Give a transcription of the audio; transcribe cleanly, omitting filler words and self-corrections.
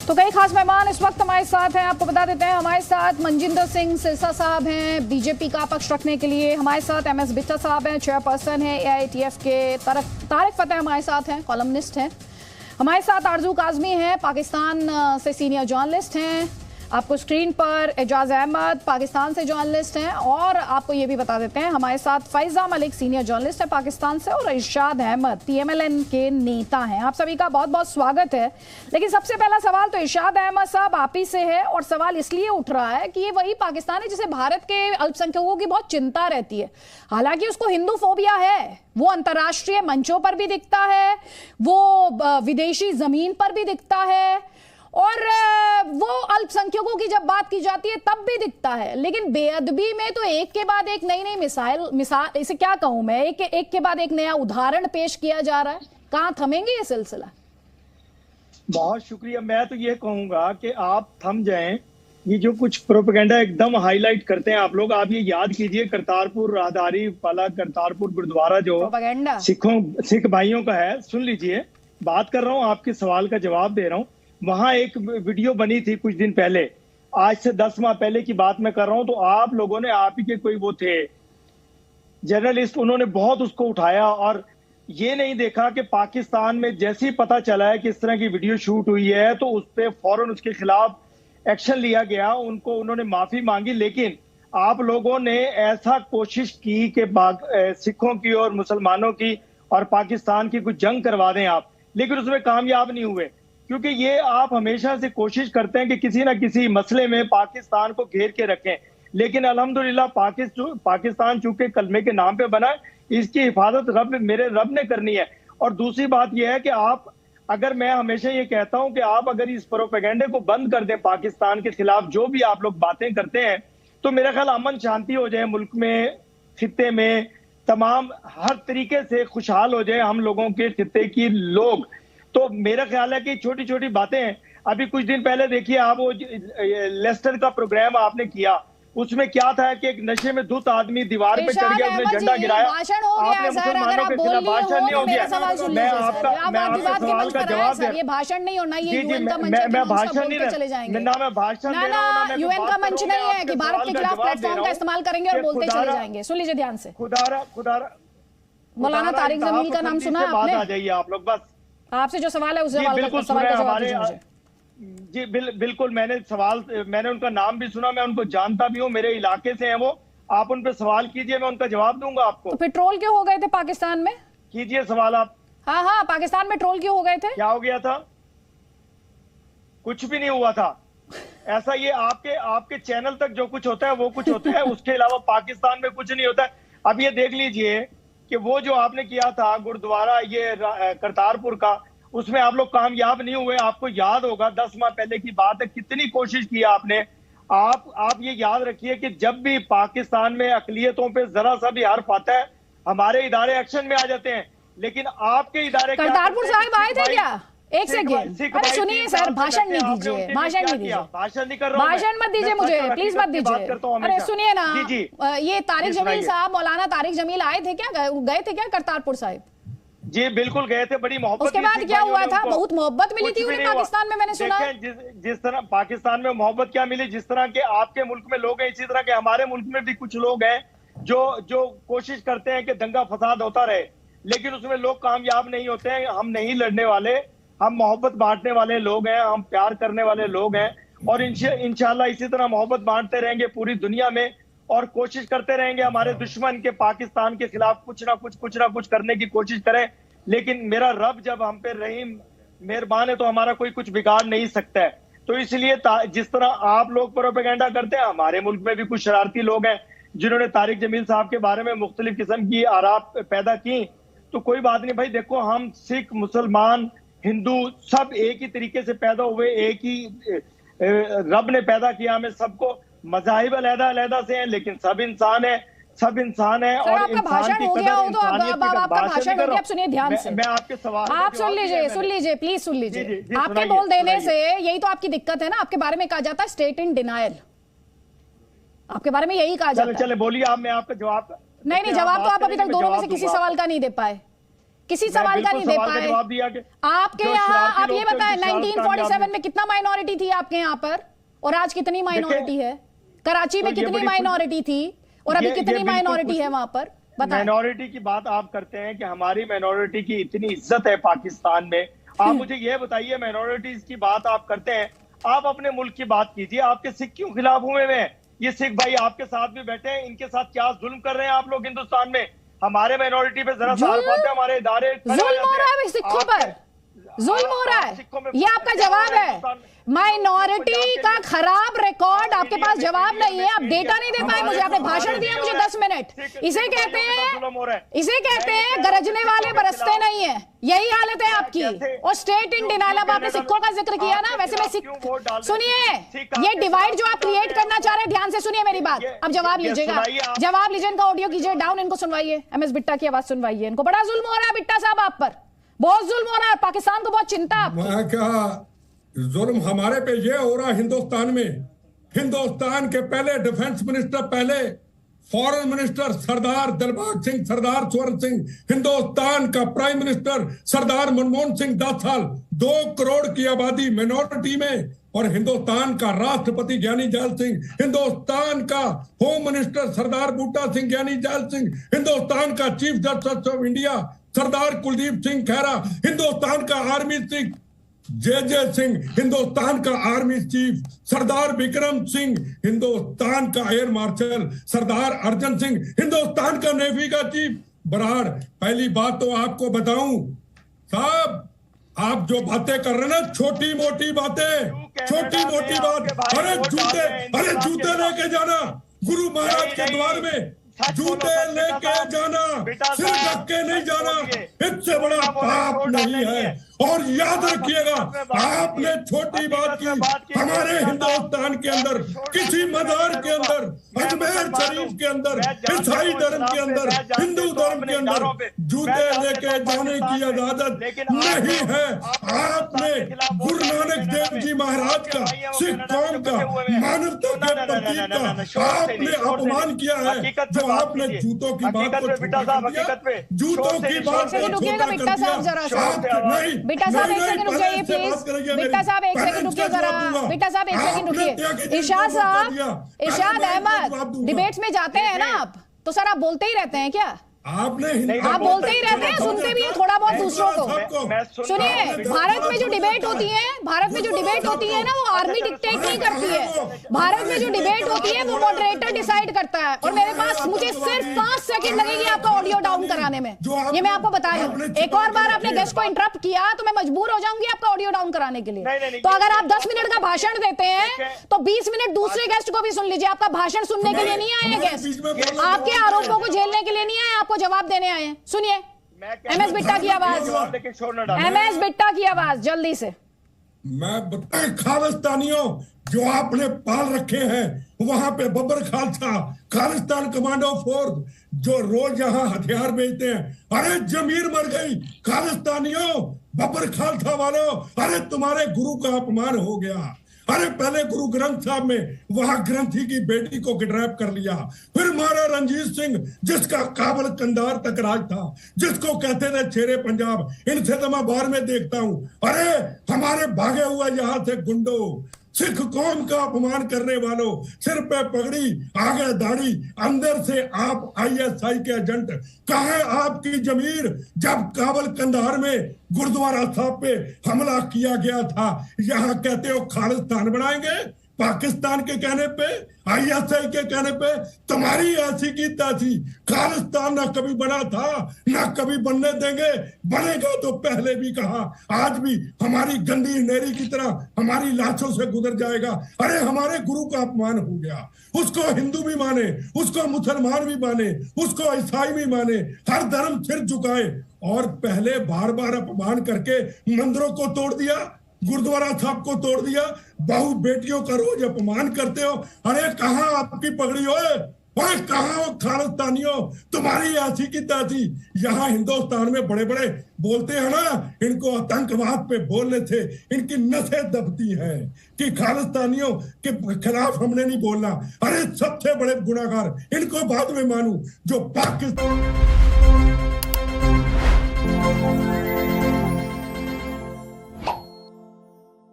तो कई खास मेहमान इस वक्त हमारे साथ हैं। आपको बता देते हैं हमारे साथ मनजिंदर सिंह सिरसा साहब हैं बीजेपी का पक्ष रखने के लिए। हमारे साथ MS बिट्टा साहब हैं, चेयरपर्सन हैं AITF के। तारिक फतेह हमारे साथ हैं, कॉलमनिस्ट हैं। हमारे साथ आरजू काजमी हैं, पाकिस्तान से सीनियर जर्नलिस्ट हैं। आपको स्क्रीन पर एजाज अहमद पाकिस्तान से जर्नलिस्ट हैं। और आपको ये भी बता देते हैं हमारे साथ फैजा मलिक सीनियर जर्नलिस्ट है पाकिस्तान से, और इरशाद अहमद TMLN के नेता हैं। आप सभी का बहुत बहुत स्वागत है। लेकिन सबसे पहला सवाल तो इरशाद अहमद साहब आप ही से है, और सवाल इसलिए उठ रहा है कि ये वही पाकिस्तान है जिसे भारत के अल्पसंख्यकों की बहुत चिंता रहती है। हालांकि उसको हिंदू फोबिया है, वो अंतर्राष्ट्रीय मंचों पर भी दिखता है, वो विदेशी जमीन पर भी दिखता है, और वो अल्पसंख्यकों की जब बात की जाती है तब भी दिखता है। लेकिन बेअदबी में तो एक के बाद एक नई नई मिसाल इसे क्या कहूं मैं, एक के बाद एक नया उदाहरण पेश किया जा रहा है। कहां थमेंगे ये सिलसिला? बहुत शुक्रिया। मैं तो ये कहूंगा कि आप थम जाएं। ये जो कुछ प्रोपेगेंडा एकदम हाईलाइट करते हैं आप लोग, आप ये याद कीजिए करतारपुर राहदारी वाला करतारपुर गुरुद्वारा जो सिख भाइयों का है, सुन लीजिए, बात कर रहा हूँ, आपके सवाल का जवाब दे रहा हूँ। वहां एक वीडियो बनी थी कुछ दिन पहले, आज से 10 माह पहले की बात मैं कर रहा हूं। तो आप लोगों ने, आप ही के कोई वो थे जर्नलिस्ट, उन्होंने बहुत उसको उठाया और ये नहीं देखा कि पाकिस्तान में जैसे ही पता चला है कि इस तरह की वीडियो शूट हुई है तो उस पर फौरन उसके खिलाफ एक्शन लिया गया, उन्होंने माफी मांगी। लेकिन आप लोगों ने ऐसा कोशिश की कि सिखों की और मुसलमानों की और पाकिस्तान की कुछ जंग करवा दें आप, लेकिन उसमें कामयाब नहीं हुए। क्योंकि ये आप हमेशा से कोशिश करते हैं कि किसी ना किसी मसले में पाकिस्तान को घेर के रखें, लेकिन अल्हम्दुलिल्लाह पाकिस्तान चूंकि कलमे के नाम पे बना है, इसकी हिफाजत मेरे रब ने करनी है। और दूसरी बात यह है कि आप, अगर मैं हमेशा ये कहता हूं कि आप अगर इस प्रोपेगेंडे को बंद कर दें पाकिस्तान के खिलाफ, जो भी आप लोग बातें करते हैं, तो मेरा ख्याल अमन शांति हो जाए मुल्क में, खित्ते में, तमाम हर तरीके से खुशहाल हो जाए हम लोगों के खित्ते की लोग। तो मेरा ख्याल है कि छोटी छोटी बातें, अभी कुछ दिन पहले देखिए आप, वो लेस्टर का प्रोग्राम आपने किया, उसमें क्या था कि एक नशे में धुत आदमी दीवार पे चढ़ गया, उसने झंडा गिराया। आपने मुसलमानों के खिलाफ भाषण नहीं हो गया। मैं आपके सवाल का जवाब दे, ये भाषण नहीं होना, ये मैं भाषण नहीं चले जाएंगे ना, मैं भाषण दे रहा हूं। UN का मंच नहीं है कि भारत के खिलाफ प्लेटफॉर्म का इस्तेमाल करेंगे और बोलते चले जाएंगे। सुन लीजिए ध्यान से। खुदा मौलाना तारिक जमील का नाम सुना आपने? आ जाइए आप लोग, बस आपसे जो सवाल है उस सवाल का जवाब दीजिए मुझे। जी बिल्कुल, मैंने उनका नाम भी सुना, मैं उनको जानता भी हूँ, मेरे इलाके से हैं वो। आप उन पे सवाल कीजिए, मैं उनका जवाब दूंगा आपको। तो फिर ट्रोल क्यों हो गए थे पाकिस्तान में? कीजिए सवाल आप। हाँ, पाकिस्तान में ट्रोल क्यों हो गए थे? क्या हो गया था? कुछ भी नहीं हुआ था ऐसा। ये आपके चैनल तक जो कुछ होता है वो कुछ होता है, उसके अलावा पाकिस्तान में कुछ नहीं होता है। अब ये देख लीजिए कि वो जो आपने किया था गुरुद्वारा ये करतारपुर का, उसमें आप लोग कामयाब नहीं हुए। आपको याद होगा 10 माह पहले की बात है, कितनी कोशिश की आपने। आप ये याद रखिए कि जब भी पाकिस्तान में अकलियतों पे जरा सा भी हर्फ आता है, हमारे इदारे एक्शन में आ जाते हैं। लेकिन आपके इदारे, करतारपुर साहिब आए थे क्या? एक सेकंड, अरे सुनिए सर, भाषण नहीं दीजिए, भाषण नहीं दीजिए, भाषण नहीं कर रहा हूं, भाषण मत दीजिए मुझे, प्लीज मत दीजिए। अरे सुनिए ना, ये तारिक जमील साहब, मौलाना तारिक जमील आए थे क्या, गए थे क्या करतारपुर साहिब? जी बिल्कुल गए थे, बड़ी मोहब्बत। उसके बाद क्या हुआ था? बहुत मोहब्बत मिली थी उन्हें पाकिस्तान में, मैंने सुना। जिस तरह पाकिस्तान में मोहब्बत क्या मिली, जिस तरह के आपके मुल्क में लोग हैं, इसी तरह के हमारे मुल्क में भी कुछ लोग हैं जो कोशिश करते हैं कि दंगा फसाद होता रहे, लेकिन उसमें लोग कामयाब नहीं होते हैं। हम नहीं लड़ने वाले, हम मोहब्बत बांटने वाले लोग हैं, हम प्यार करने वाले लोग हैं, और इंशाल्लाह इसी तरह मोहब्बत बांटते रहेंगे पूरी दुनिया में, और कोशिश करते रहेंगे हमारे दुश्मन के पाकिस्तान के खिलाफ कुछ ना कुछ करने की कोशिश करें। लेकिन मेरा रब जब हम पे रहीम मेहरबान है तो हमारा कोई कुछ बिगाड़ नहीं सकता है। तो इसलिए जिस तरह आप लोग प्रोपेगेंडा करते हैं, हमारे मुल्क में भी कुछ शरारती लोग हैं जिन्होंने तारिक जमील साहब के बारे में मुख्तलिफ किस्म की आरा पैदा की। तो कोई बात नहीं भाई, देखो हम सिख, मुसलमान, हिंदू सब एक ही तरीके से पैदा हुए, एक ही रब ने पैदा किया हमें सबको। मज़ाहिब अलग-अलग से हैं, लेकिन सब इंसान है, सब इंसान है। और आपका भाषण हो गया हो तो अब आपका भाषण हो गया, अब सुनिए ध्यान से। मैं आपके सवाल, आप सुन लीजिए प्लीज सुन लीजिए। आपके बोल देने से यही तो आपकी दिक्कत है ना, आपके बारे में कहा जाता है स्टेट इन डिनायल, आपके बारे में यही कहा जाता है। चले बोलिए आप, मैं आपका जवाब। नहीं, जवाब तो आप अभी तक दोनों में से किसी सवाल का नहीं दे पाए। किसी सवाल का नहीं दे पाए। जवाब दिया कि आपके यहाँ आप ये बताएं 1947 में कितना माइनॉरिटी थी आपके यहाँ पर और आज कितनी माइनॉरिटी है? कराची में कितनी माइनॉरिटी थी और अभी कितनी माइनॉरिटी है वहां पर? माइनॉरिटी की बात आप करते हैं कि हमारी माइनॉरिटी की इतनी इज्जत है पाकिस्तान में। आप मुझे यह बताइए, माइनॉरिटीज की बात आप करते हैं, आप अपने मुल्क की बात कीजिए। आपके सिख क्यों खिलाफ हुए हैं? ये सिख भाई आपके साथ भी बैठे हैं, इनके साथ क्या जुल्म कर रहे हैं आप लोग हिंदुस्तान में? हमारे माइनॉरिटी पे जरा सा पाते, हमारे इदारे जुल्म हो रहा है सिखों पर, जुल्म हो रहा है, ये आपका जवाब है? माइनॉरिटी का खराब रिकॉर्ड, आपके पास जवाब नहीं है, आप डेटा नहीं दे पाए मुझे। आपने भाषण दिया मुझे 10 मिनट। इसे कहते हैं गरजने वाले बरसते नहीं है। यही हालत है आपकी। और स्टेट इन डिनाइल, अब आपने सिखों का जिक्र किया ना, वैसे मैं सिख, सुनिए, ये डिवाइड जो आप क्रिएट करना चाह रहे हैं, ध्यान से सुनिए मेरी बात। अब जवाब लीजिएगा, जवाब लीजिए, इनका ऑडियो कीजिए डाउन, इनको सुनवाइए, एमएस बिट्टा की आवाज सुनवाइए। इनको बड़ा जुल्म हो रहा है बिट्टा साहब, आप पर बहुत जुल्म हो रहा है, पाकिस्तान को बहुत चिंता है। जुल्म हमारे पे ये हो रहा हिंदुस्तान में। हिंदुस्तान के पहले डिफेंस मिनिस्टर, पहले फॉरेन मिनिस्टर सरदार दिलबाग सिंह, सरदार स्वर्ण सिंह, हिंदुस्तान का प्राइम मिनिस्टर सरदार मनमोहन सिंह, 10 साल 2 करोड़ की आबादी माइनॉरिटी में, और हिंदुस्तान का राष्ट्रपति ज्ञानी जैल सिंह, हिंदुस्तान का होम मिनिस्टर सरदार बूटा सिंह ज्ञानी जैल सिंह, हिंदुस्तान का चीफ जस्टिस ऑफ इंडिया सरदार कुलदीप सिंह खैरा, हिंदुस्तान का आर्मी चीफ जे सिंह, हिंदुस्तान का आर्मी चीफ सरदार विक्रम सिंह, हिंदुस्तान का एयर मार्शल सरदार अर्जन सिंह, हिंदुस्तान का नेवी का चीफ बराड़। पहली बात तो आपको बताऊं साहब, आप जो बातें कर रहे हैं ना, छोटी मोटी बातें, छोटी मोटी बात, अरे जूते लेके जाना गुरु महाराज के द्वार में, जूते लेके जाना, सिर ढक के नहीं जाना, इससे बड़ा पाप नहीं है। और याद रखिएगा, आपने छोटी बात की, हमारे हिंदुस्तान के अंदर किसी मजार के अंदर, अजमेर शरीफ के अंदर, ईसाई धर्म के अंदर, हिंदू धर्म के अंदर जूते लेके जाने की इजाजत नहीं है। आपने गुरु नानक देव जी महाराज का, सिख कौम का, मानवता के प्रतीक का आपने अपमान किया है। जो आपने जूतों की बात को जूतों की बात नहीं, बेटा साहब एक सेकंड रुक जाइए प्लीज। बेटा साहब एक सेकंड रुकिए जरा, बेटा साहब एक सेकंड रुकिए। इरशाद साहब, इरशाद अहमद, डिबेट्स में जाते हैं ना आप, तो सर आप बोलते ही रहते हैं क्या? आप बोलते ही रहते हैं, सुनते भी हैं थोड़ा बहुत दूसरों को। सुनिए, भारत में जो डिबेट होती है, भारत में जो डिबेट होती है ना, वो आर्मी डिक्टेट नहीं करती है। भारत में जो डिबेट होती है वो मॉडरेटर डिसाइड करता है। और मेरे पास, मुझे सिर्फ 5 सेकंड लगेगी आपका ऑडियो डाउन कराने में, ये मैं आपको बता रही हूँ। एक और बार आपने गेस्ट को इंटरप्ट किया तो मैं मजबूर हो जाऊंगी आपका ऑडियो डाउन कराने के लिए। तो अगर आप 10 मिनट का भाषण देते हैं तो 20 मिनट दूसरे गेस्ट को भी सुन लीजिए। आपका भाषण सुनने के लिए नहीं आए गेस्ट, आपके आरोपों को झेलने के लिए नहीं आए, आपको जवाब देने आए हैं। सुनिए एमएस बिट्टा की आवाज, एमएस बिट्टा की आवाज जल्दी से। मैं बताएं, खालिस्तानियों जो आपने पाल रखे हैं, वहां पे बब्बर खालसा, खालिस्तान कमांडो फोर्स जो रोज यहाँ हथियार बेचते हैं, अरे जमीर मर गई खालिस्तानियों, बब्बर खालसा वालों, अरे तुम्हारे गुरु का अपमान हो गया। अरे पहले गुरु ग्रंथ साहब में वहां ग्रंथी की बेटी को किडनैप कर लिया, फिर मारा रंजीत सिंह जिसका काबल कंधार तक राज था, जिसको कहते थे शेरे पंजाब, इनसे तो मैं बाहर में देखता हूं। अरे हमारे भागे हुआ यहाँ से गुंडो, सिख कौम का अपमान करने वालों, सिर पे पगड़ी, आगे दाढ़ी, अंदर से आप आईएसआई के एजेंट, कहाँ है आपकी जमीर? जब काबल कंधार में गुरुद्वारा साहब पे हमला किया गया था, यहाँ कहते हो खालिस्तान बनाएंगे, पाकिस्तान के कहने पे, आईएसआई के कहने पे तुम्हारी ऐसी की तैसी। खालिस्तान ना कभी बना था, ना कभी बनने देंगे, बनेगा तो पहले भी कहा, आज भी हमारी गंदी नेरी की तरह हमारी लाशों से गुजर जाएगा। अरे हमारे गुरु का अपमान हो गया, उसको हिंदू भी माने, उसको मुसलमान भी माने, उसको ईसाई भी माने, हर धर्म सिर झुकाए, और पहले बार बार अपमान करके मंदिरों को तोड़ दिया, गुरुद्वारा साहब को तोड़ दिया, बहू बेटियों का रोज अपमान करते हो। अरे कहाँ आपकी पगड़ी होए? ओए कहाँ हो खालिस्तानियों? तुम्हारी ऐसी की तैसी। यहाँ हिंदुस्तान में बड़े बड़े बोलते हैं ना, इनको आतंकवाद पे बोलने से इनकी नसें दबती हैं कि खालिस्तानियों के खिलाफ हमने नहीं बोलना। अरे सबसे बड़े गुनाहगार इनको बाद में मानूं जो पाकिस्तान हैं।